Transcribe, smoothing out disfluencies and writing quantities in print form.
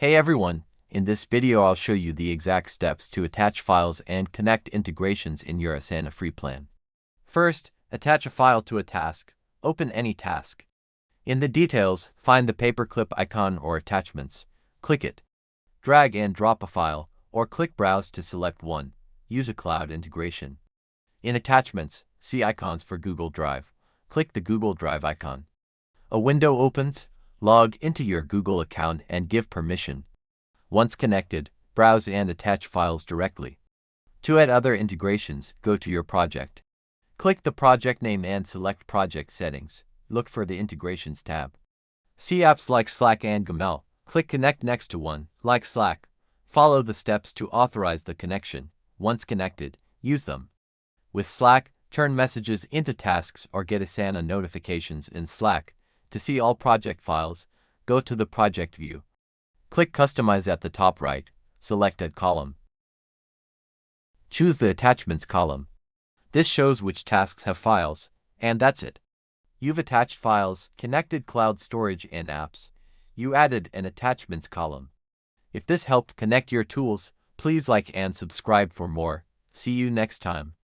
Hey everyone, in this video I'll show you the exact steps to attach files and connect integrations in your Asana free plan. First, attach a file to a task. Open any task. In the details, find the paperclip icon or attachments. Click it. Drag and drop a file, or click Browse to select one. Use a cloud integration. In Attachments, see icons for Google Drive. Click the Google Drive icon. A window opens. Log into your Google account and give permission. Once connected, browse and attach files directly. To add other integrations, go to your project. Click the project name and select Project Settings. Look for the Integrations tab. See apps like Slack and Gmail. Click Connect next to one, like Slack. Follow the steps to authorize the connection. Once connected, use them. With Slack, turn messages into tasks or get Asana notifications in Slack. To see all project files, go to the Project view. Click Customize at the top right, select Add column. Choose the Attachments column. This shows which tasks have files, and that's it. You've attached files, connected cloud storage and apps. You added an Attachments column. If this helped connect your tools, please like and subscribe for more. See you next time.